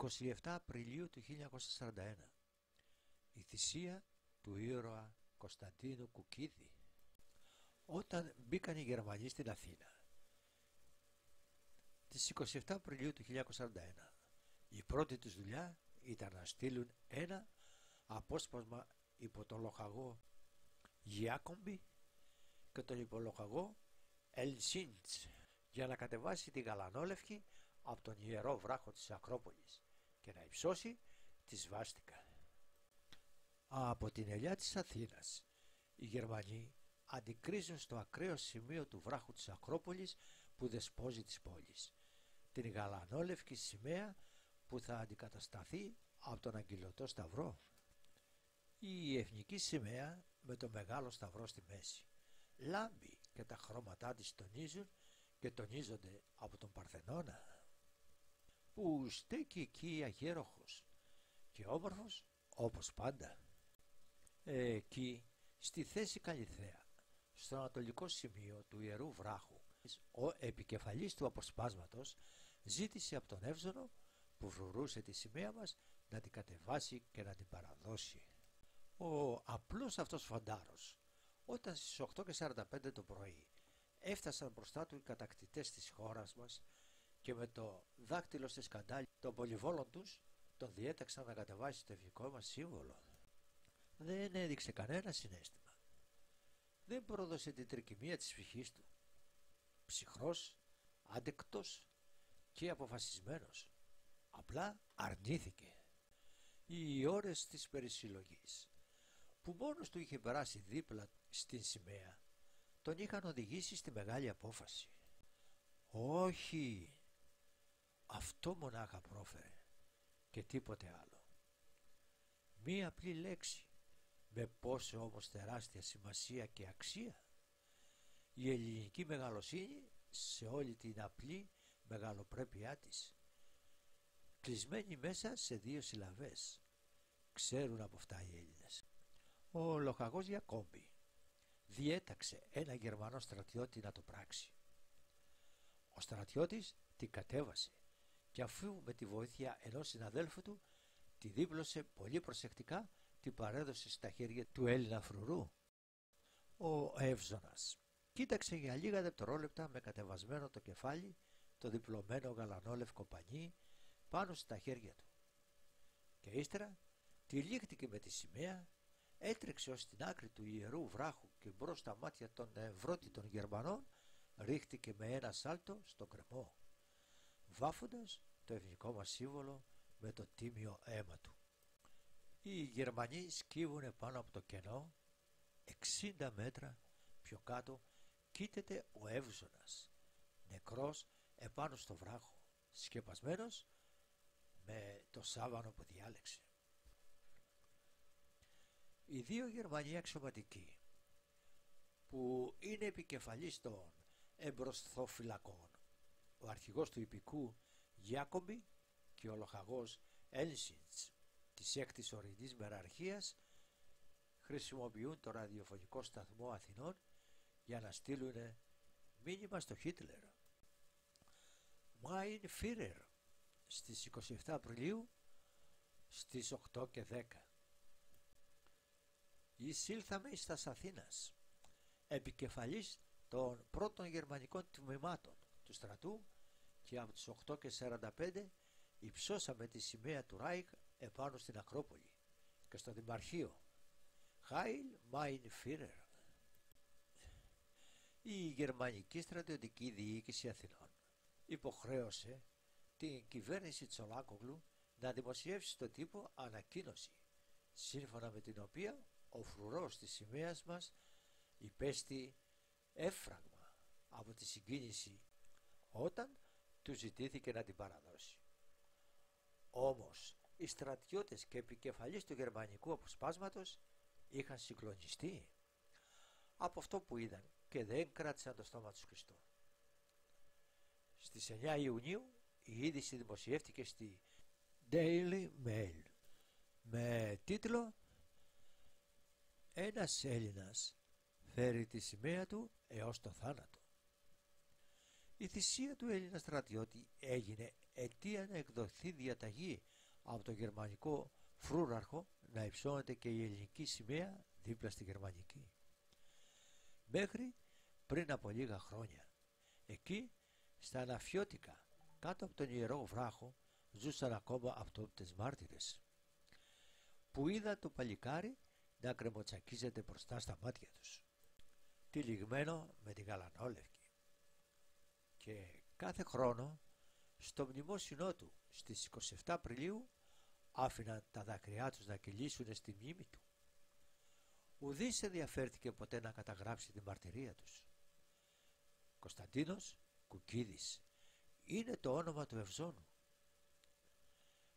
27 Απριλίου του 1941. Η θυσία του ήρωα Κωνσταντίνου Κουκίδη. Όταν μπήκαν οι Γερμανοί στην Αθήνα τις 27 Απριλίου του 1941, η πρώτη τους δουλειά ήταν να στείλουν ένα απόσπασμα υπό τον λοχαγό Γιάκομπι και τον υπολοχαγό Ελσίντς για να κατεβάσει τη Γαλανόλευκη από τον ιερό βράχο της Ακρόπολης και να υψώσει τη σβάστηκα. Από την ελιά της Αθήνας οι Γερμανοί αντικρίζουν στο ακραίο σημείο του βράχου της Ακρόπολης που δεσπόζει της πόλης την γαλανόλευκη σημαία που θα αντικατασταθεί από τον αγγυλωτό σταυρό. Η εθνική σημαία με το μεγάλο σταυρό στη μέση λάμπει και τα χρώματά της τονίζουν και τονίζονται από τον Παρθενώνα που στέκει εκεί αγέροχος και όμορφος όπως πάντα. Εκεί στη θέση Καλυθέα, στο ανατολικό σημείο του ιερού βράχου, ο επικεφαλής του αποσπάσματος ζήτησε από τον Εύζωνο που φρουρούσε τη σημαία μας να την κατεβάσει και να την παραδώσει. Ο απλός αυτός φαντάρος, όταν στις 8:45 το πρωί έφτασαν μπροστά του οι κατακτητές της χώρας μας και με το δάκτυλο στη σκαντάλη των πολυβόλων τους τον διέταξαν να κατεβάσει το εθνικό μας σύμβολο. Δεν έδειξε κανένα συναίσθημα. Δεν πρόδωσε την τρικυμία της ψυχής του. Ψυχρός, άντεκτος και αποφασισμένος. Απλά αρνήθηκε. Οι ώρες της περισυλλογής που μόνος του είχε περάσει δίπλα στην σημαία τον είχαν οδηγήσει στη μεγάλη απόφαση. Όχι, αυτό μονάχα πρόφερε και τίποτε άλλο. Μία απλή λέξη με πόσο όμως τεράστια σημασία και αξία. Η ελληνική μεγαλοσύνη σε όλη την απλή μεγαλοπρέπειά της, κλεισμένη μέσα σε 2 συλλαβές. Ξέρουν από αυτά οι Έλληνες. Ο λοχαγός Γιακόμπι διέταξε ένα Γερμανό στρατιώτη να το πράξει. Ο στρατιώτης την κατέβασε και αφού με τη βοήθεια ενός συναδέλφου του τη δίπλωσε πολύ προσεκτικά, την παρέδωσε στα χέρια του Έλληνα φρουρού. Ο Εύζωνας κοίταξε για λίγα δευτερόλεπτα με κατεβασμένο το κεφάλι το διπλωμένο γαλανόλευκο πανί πάνω στα χέρια του και ύστερα τυλίχτηκε με τη σημαία, έτρεξε ως την άκρη του ιερού βράχου και μπρος στα μάτια των ευρώτητων Γερμανών ρίχτηκε με ένα σάλτο στο κρεμό, βάφοντας το εθνικό μας σύμβολο με το τίμιο αίμα του. Οι Γερμανοί σκύβουνε πάνω από το κενό. 60 μέτρα πιο κάτω κοίταται ο Εύζωνας νεκρός επάνω στο βράχο, σκεπασμένος με το σάβανο που διάλεξε. Οι 2 Γερμανοί αξιωματικοί που είναι επικεφαλής των εμπροσθοφυλακών, ο αρχηγός του υπηκού Γιάκομπι και ο λοχαγός Έλσιντς της 6ης ορεινής μεραρχίας, χρησιμοποιούν το ραδιοφωνικό σταθμό Αθηνών για να στείλουν μήνυμα στο Χίτλερ. Mein Führer στις 27 Απριλίου στις 8:10. Εισήλθαμε εις τας Αθήνας, επικεφαλής των πρώτων γερμανικών τμήματων του στρατού, και από τις 8:45 υψώσαμε τη σημαία του Ράιχ επάνω στην Ακρόπολη και στο Δημαρχείο. Heil mein Führer. Η γερμανική στρατιωτική διοίκηση Αθηνών υποχρέωσε την κυβέρνηση Τσολάκογλου να δημοσιεύσει στο τύπο ανακοίνωση σύμφωνα με την οποία ο φρουρός της σημαίας μας υπέστη εύφραγμα από τη συγκίνηση όταν του ζητήθηκε να την παραδώσει. Όμως οι στρατιώτες και επικεφαλής του γερμανικού αποσπάσματος είχαν συγκλονιστεί από αυτό που είδαν και δεν κράτησαν το στόμα τους κλειστό. Στις 9 Ιουνίου η είδηση δημοσιεύτηκε στη Daily Mail με τίτλο «Ένας Έλληνας φέρει τη σημαία του έως το θάνατο». Η θυσία του Έλληνα στρατιώτη έγινε αιτία να εκδοθεί διαταγή από το γερμανικό φρούραρχο να υψώνεται και η ελληνική σημαία δίπλα στη γερμανική. Μέχρι πριν από λίγα χρόνια, εκεί στα Αναφιώτικα, κάτω από τον Ιερό Βράχο, ζούσαν ακόμα αυτόπτες μάρτυρες, που είδαν το παλικάρι να κρεμοτσακίζεται μπροστά στα μάτια τους, τυλιγμένο με τη γαλανόλευκη. Και κάθε χρόνο στο μνημόσυνό του στις 27 Απριλίου άφηναν τα δάκρυά τους να κυλήσουν στη μνήμη του. Ουδής ενδιαφέρθηκε ποτέ να καταγράψει τη μαρτυρία τους. Κωνσταντίνος Κουκίδης είναι το όνομα του Ευζώνου.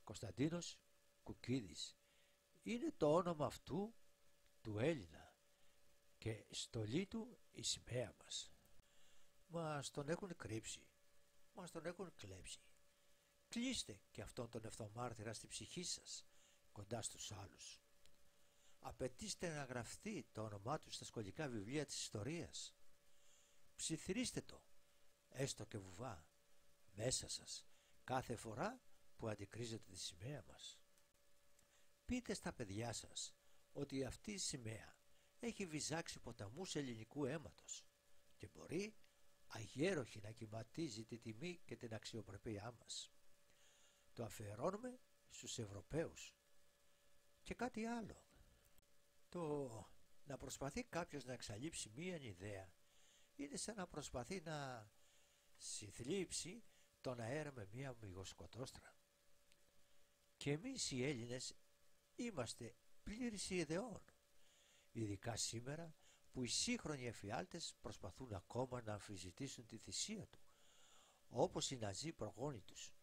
Κωνσταντίνος Κουκίδης είναι το όνομα αυτού του Έλληνα και στολή του η σημαία μας. Μας τον έχουν κρύψει, μας τον έχουν κλέψει. Κλείστε και αυτόν τον ευθομάρτυρα στη ψυχή σας, κοντά στους άλλους. Απαιτήστε να γραφτεί το όνομά του στα σχολικά βιβλία της ιστορίας. Ψιθυρίστε το, έστω και βουβά, μέσα σας, κάθε φορά που αντικρίζετε τη σημαία μας. Πείτε στα παιδιά σας ότι αυτή η σημαία έχει βυζάξει ποταμούς ελληνικού αίματος και μπορεί αγέροχη να κυματίζει τη τιμή και την αξιοπρέπειά μας. Το αφιερώνουμε στους Ευρωπαίους. Και κάτι άλλο. Το να προσπαθεί κάποιος να εξαλείψει μία ιδέα είναι σαν να προσπαθεί να συθλίψει τον αέρα με μία μυγοσκοτόστρα. Και εμείς οι Έλληνες είμαστε πλήρης ιδεών, ειδικά σήμερα που οι σύγχρονοι εφιάλτες προσπαθούν ακόμα να αμφισβητήσουν τη θυσία του, όπως οι Ναζί προγόνοι τους,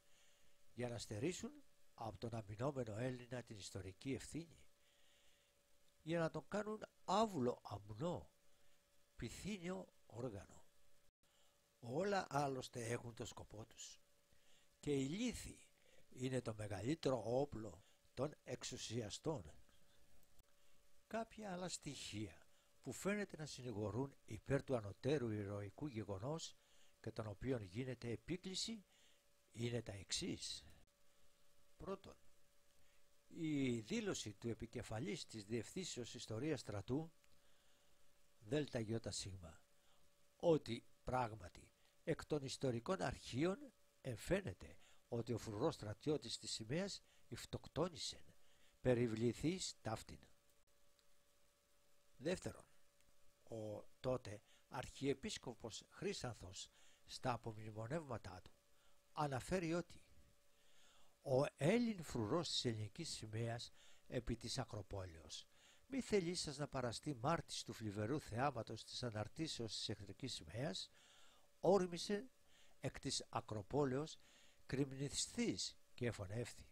για να στερήσουν από τον αμυνόμενο Έλληνα την ιστορική ευθύνη, για να τον κάνουν άβουλο αμνό, πυθύνιο όργανο. Όλα άλλωστε έχουν το σκοπό τους και η λύθη είναι το μεγαλύτερο όπλο των εξουσιαστών. Κάποια άλλα στοιχεία που φαίνεται να συνηγορούν υπέρ του ανωτέρου ηρωικού γεγονός και των οποίων γίνεται επίκληση είναι τα εξής. Πρώτον, η δήλωση του επικεφαλής της Διευθύνσεως Ιστορίας Στρατού ΔΙΣ ότι πράγματι εκ των ιστορικών αρχείων εμφαίνεται ότι ο φρουρός στρατιώτης της σημαίας υφτοκτόνησε περιβληθείς ταύτην. Δεύτερον, ο τότε αρχιεπίσκοπος Χρύσανθος στα απομνημονεύματά του αναφέρει ότι ο Έλλην φρουρός της ελληνικής σημαίας επί της Ακροπόλεως μη θελήσας να παραστεί μάρτης του φλιβερού θεάματος της αναρτήσεως της εχθρικής σημαίας, όρμησε εκ της Ακροπόλεως κρυμνηθείς και εφωνεύθη.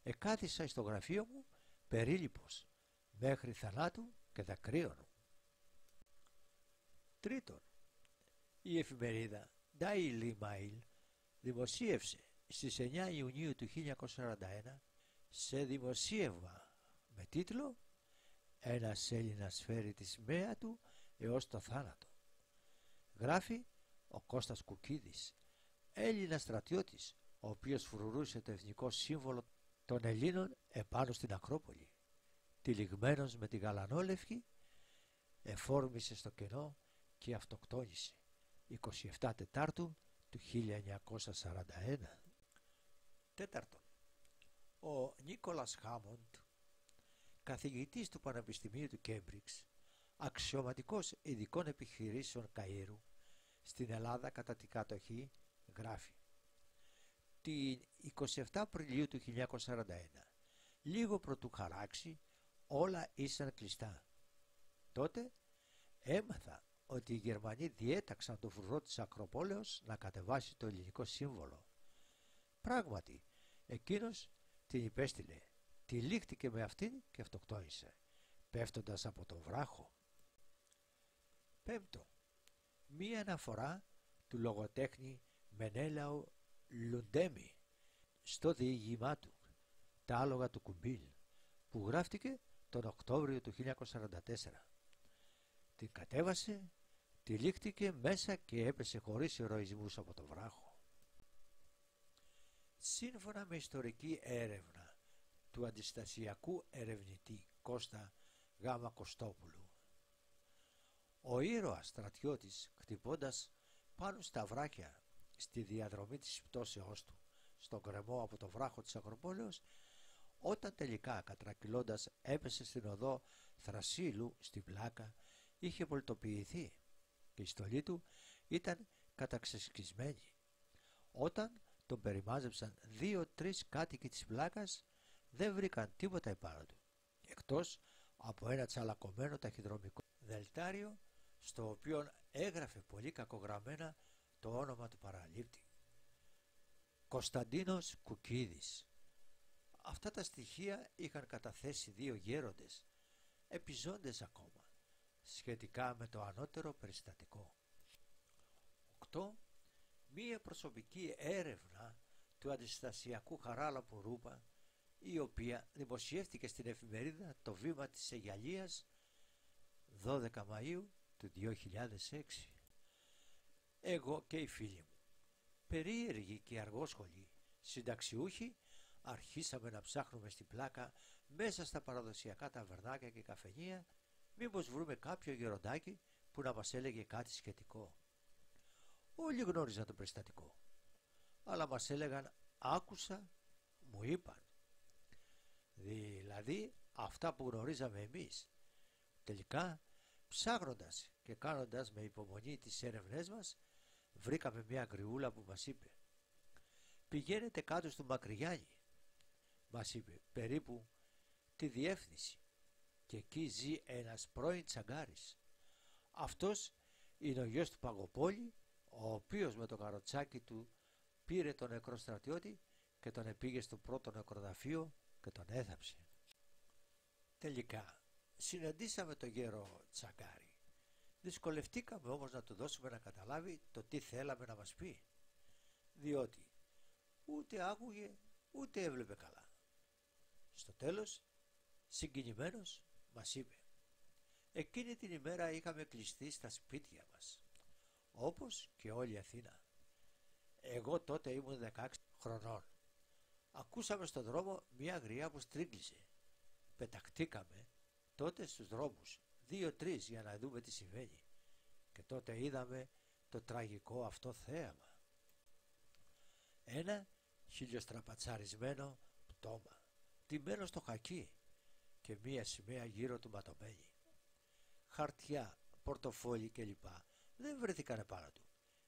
Εκάθισα στο γραφείο μου περίλυπος μέχρι θανάτου και δακρύων. Τρίτον, η εφημερίδα Daily Mail δημοσίευσε στις 9 Ιουνίου του 1941 σε δημοσίευμα με τίτλο «Ένας Έλληνας φέρει τη σημαία του έως το θάνατο». Γράφει ο Κώστας Κουκίδης, Έλληνας στρατιώτης, ο οποίος φρουρούσε το εθνικό σύμβολο των Ελλήνων επάνω στην Ακρόπολη. Τυλιγμένος με τη γαλανόλευκη, εφόρμησε στο κενό και αυτοκτόνησε 27 Τετάρτου του 1941. Τέταρτον, ο Νίκολας Χάμοντ, καθηγητής του Πανεπιστημίου του Κέμπριξ, αξιωματικός ειδικών επιχειρήσεων Καΐρου στην Ελλάδα κατά την κατοχή, γράφει: την 27 Απριλίου του 1941, λίγο προτού χαράξει, όλα ήσαν κλειστά. Τότε έμαθα ότι οι Γερμανοί διέταξαν τον φρουρό της Ακροπόλεως να κατεβάσει το ελληνικό σύμβολο. Πράγματι, εκείνος την υπέστειλε, τυλίχτηκε με αυτήν και αυτοκτόνησε, πέφτοντας από τον βράχο. Πέμπτο, μία αναφορά του λογοτέχνη Μενέλαου Λουντέμι στο διήγημά του «Τα άλογα του Κουμπίλ», που γράφτηκε τον Οκτώβριο του 1944. Την κατέβασε, τυλίχτηκε μέσα και έπεσε χωρίς ηρωισμούς από το βράχο. Σύμφωνα με ιστορική έρευνα του αντιστασιακού ερευνητή Κώστα Γ. Κωστόπουλου, ο ήρωας στρατιώτης, χτυπώντας πάνω στα βράχια στη διαδρομή της πτώσεώς του στον κρεμό από το βράχο της Ακροπόλεως, όταν τελικά κατρακυλώντας έπεσε στην οδό Θρασίλου στην πλάκα, είχε πολιτοποιηθεί και η στολή του ήταν καταξεσκισμένη. Όταν τον περιμάζεψαν 2-3 κάτοικοι της πλάκας, δεν βρήκαν τίποτα επάνω του, εκτός από ένα τσαλακωμένο ταχυδρομικό δελτάριο, στο οποίο έγραφε πολύ κακογραμμένα το όνομα του παραλήπτη: Κωνσταντίνος Κουκίδης. Αυτά τα στοιχεία είχαν καταθέσει 2 γέροντες, επιζώντες ακόμα, σχετικά με το ανώτερο περιστατικό. 8. Μία προσωπική έρευνα του αντιστασιακού Χαράλαμπου Ρούπα, η οποία δημοσιεύτηκε στην εφημερίδα Το Βήμα της Αιγιαλίας 12 Μαΐου του 2006. Εγώ και οι φίλοι μου, περίεργοι και αργόσχολοι συνταξιούχοι, αρχίσαμε να ψάχνουμε στην πλάκα μέσα στα παραδοσιακά ταβερνάκια και καφενεία, μήπως βρούμε κάποιο γεροντάκι που να μας έλεγε κάτι σχετικό. Όλοι γνώριζαν το περιστατικό, αλλά μας έλεγαν άκουσα, μου είπαν. Δηλαδή αυτά που γνωρίζαμε εμείς. Τελικά, ψάχνοντας και κάνοντας με υπομονή τις έρευνές μας, βρήκαμε μια γκριούλα που μας είπε: πηγαίνετε κάτω στο Μακριγιάννη, μας είπε, περίπου τη διεύθυνση, και εκεί ζει ένας πρώην τσαγκάρης. Αυτός είναι ο γιος του Παγκοπόλη, ο οποίος με το καροτσάκι του πήρε τον νεκρό στρατιώτη και τον επήγε στο πρώτο νεκροδαφείο και τον έθαψε. Τελικά συναντήσαμε τον γέρο τσαγκάρη. Δυσκολευτήκαμε όμως να του δώσουμε να καταλάβει το τι θέλαμε να μας πει, διότι ούτε άκουγε ούτε έβλεπε καλά. Στο τέλος, συγκινημένος, μας είπε: εκείνη την ημέρα είχαμε κλειστεί στα σπίτια μας, όπως και όλη η Αθήνα. Εγώ τότε ήμουν 16 χρονών. Ακούσαμε στον δρόμο μια γριά που στρίγκλιζε. Πεταχτήκαμε τότε στους δρόμους 2-3 για να δούμε τι συμβαίνει, και τότε είδαμε το τραγικό αυτό θέαμα. Ένα χιλιοστραπατσαρισμένο πτώμα, τυμμένο στο χακί, και μία σημαία γύρω του ματωμένη. Χαρτιά, πορτοφόλι κλπ. Δεν βρεθήκαν επάνω του,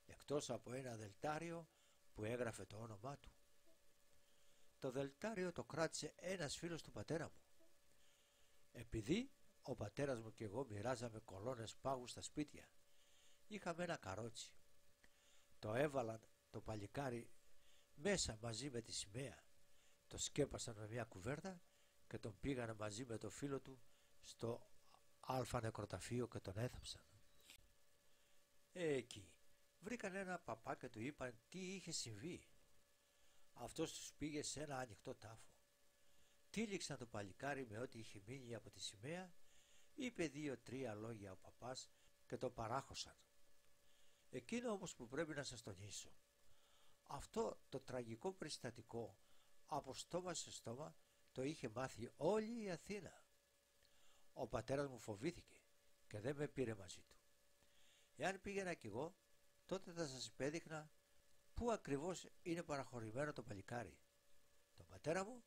εκτός από ένα δελτάριο που έγραφε το όνομά του. Το δελτάριο το κράτησε ένας φίλος του πατέρα μου. Επειδή ο πατέρας μου και εγώ μοιράζαμε κολόνες πάγου στα σπίτια, είχαμε ένα καρότσι. Το έβαλαν το παλικάρι μέσα μαζί με τη σημαία, το σκέπασαν με μια κουβέρτα και τον πήγανε μαζί με το φίλο του στο αλφα νεκροταφείο και τον έθαψαν. Εκεί βρήκαν ένα παπά και του είπαν τι είχε συμβεί. Αυτός τους πήγε σε ένα ανοιχτό τάφο. Τύλιξαν το παλικάρι με ό,τι είχε μείνει από τη σημαία, είπε 2-3 λόγια ο παπάς και το παράχωσαν. Εκείνο όμως που πρέπει να σας τονίσω, αυτό το τραγικό περιστατικό από στόμα σε στόμα το είχε μάθει όλη η Αθήνα. Ο πατέρας μου φοβήθηκε και δεν με πήρε μαζί του. Εάν πήγαινα κι εγώ, τότε θα σας υπέδειχνα πού ακριβώς είναι παραχωρημένο το παλικάρι. Τον πατέρα μου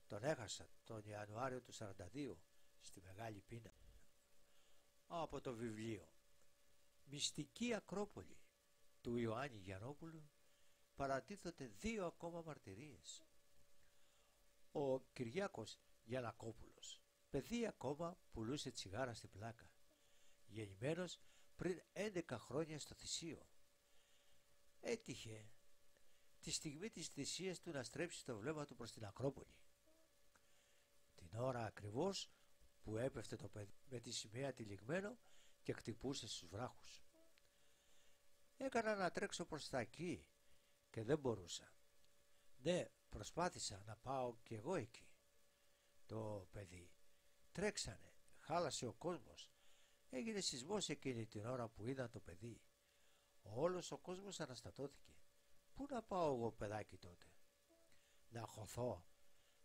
τον έχασα τον Ιανουάριο του 42 στη Μεγάλη Πείνα. Από το βιβλίο «Μυστική Ακρόπολη» του Ιωάννη Γιαννόπουλου παρατίθονται 2 ακόμα μαρτυρίες. Ο Κυριάκος Γιαννακόπουλος, παιδί ακόμα, πουλούσε τσιγάρα στην πλάκα, γεννημένος πριν 11 χρόνια στο Θησίο. Έτυχε τη στιγμή της θυσίας του να στρέψει το βλέμμα του προς την Ακρόπολη. Την ώρα ακριβώς που έπεφτε το παιδί με τη σημαία τυλιγμένο και χτυπούσε στους βράχους. Έκανα να τρέξω προς τα εκεί και δεν μπορούσα. Ναι, προσπάθησα να πάω κι εγώ εκεί. Το παιδί τρέξανε, χάλασε ο κόσμος, Έγινε σεισμός εκείνη την ώρα που είδαν το παιδί. Όλος ο κόσμος αναστατώθηκε. Πού να πάω εγώ, παιδάκι, τότε? Να χωθώ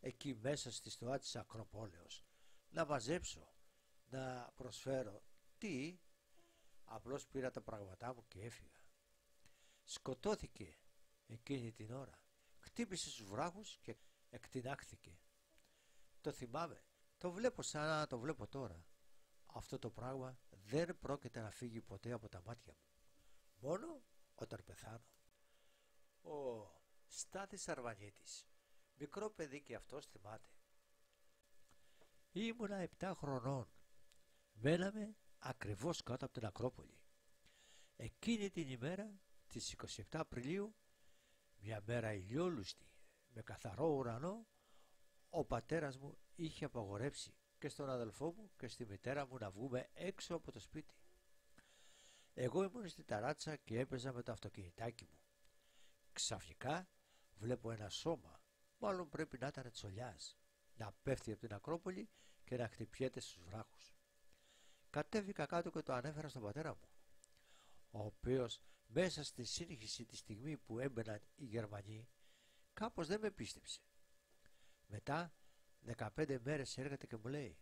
εκεί μέσα στη στοά της Ακροπόλεως, να μαζέψω, να προσφέρω? Τι? Απλώς πήρα τα πράγματά μου και έφυγα. Σκοτώθηκε εκείνη την ώρα. Χτύπησε στους βράχους και εκτινάχθηκε. Το θυμάμαι, το βλέπω σαν να το βλέπω τώρα. Αυτό το πράγμα δεν πρόκειται να φύγει ποτέ από τα μάτια μου. Μόνο όταν πεθάνω. Ο Στάθης Αρβανίτης, μικρό παιδί και αυτός, θυμάται. Ήμουνα 7 χρονών. Μέναμε ακριβώς κάτω από την Ακρόπολη. Εκείνη την ημέρα της 27 Απριλίου, μια μέρα ηλιόλουστη με καθαρό ουρανό, ο πατέρας μου είχε απαγορεύσει και στον αδελφό μου και στη μητέρα μου να βγούμε έξω από το σπίτι. Εγώ ήμουν στη ταράτσα και έπαιζα με το αυτοκινητάκι μου. Ξαφνικά βλέπω ένα σώμα, μάλλον πρέπει να ήταν τσολιάς, να πέφτει από την Ακρόπολη και να χτυπιέται στους βράχους. Κατέβηκα κάτω και το ανέφερα στον πατέρα μου, ο οποίος μέσα στη σύγχυση τη στιγμή που έμπαιναν οι Γερμανοί κάπως δεν με πίστεψε. Μετά 15 μέρες έρχεται και μου λέει: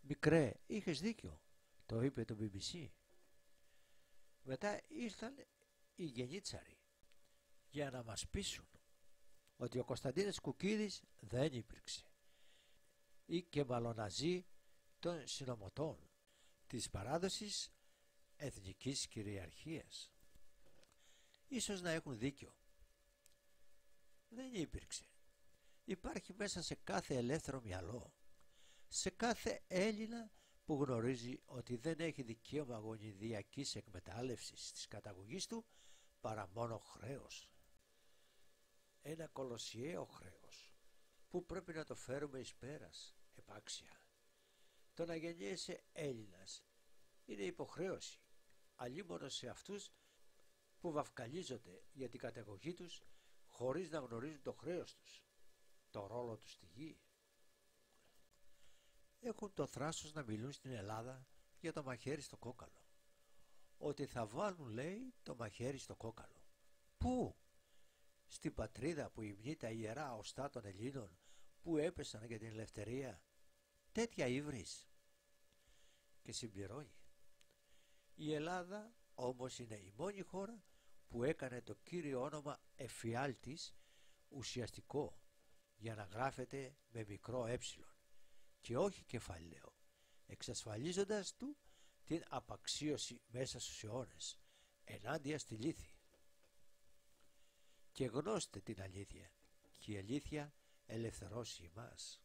«Μικρέ, είχες δίκιο, το είπε το BBC». Μετά ήρθαν οι γενίτσαροι για να μας πείσουν ότι ο Κωνσταντίνος Κουκίδης δεν υπήρξε, ή και μαλοναζί των συνωμοτών της παράδοσης εθνικής κυριαρχίας. Ίσως να έχουν δίκιο. Δεν υπήρξε. Υπάρχει μέσα σε κάθε ελεύθερο μυαλό, σε κάθε Έλληνα που γνωρίζει ότι δεν έχει δικαίωμα γονιδιακής εκμετάλλευσης της καταγωγής του παρά μόνο χρέος. Ένα κολοσιαίο χρέος που πρέπει να το φέρουμε εις πέρας επάξια. Το να γεννιέσαι Έλληνας είναι υποχρέωση, αλλήμωνο σε αυτούς που βαφκαλίζονται για την καταγωγή τους χωρίς να γνωρίζουν το χρέος τους, το ρόλο τους στη γη. Έχουν το θράσος να μιλούν στην Ελλάδα για το μαχαίρι στο κόκαλο. Ότι θα βάλουν, λέει, το μαχαίρι στο κόκαλο. Πού? Στην πατρίδα που υμνεί τα ιερά οστά των Ελλήνων που έπεσαν για την ελευθερία. Τέτοια ύβρις. Και συμπληρώνει: η Ελλάδα όμως είναι η μόνη χώρα που έκανε το κύριο όνομα εφιάλτης ουσιαστικό, για να γράφεται με μικρό και όχι κεφαλαίο, εξασφαλίζοντας του την απαξίωση μέσα στους αιώνες ενάντια στη λύθη. Και γνώστε την αλήθεια, και η αλήθεια ελευθερώσει εμάς.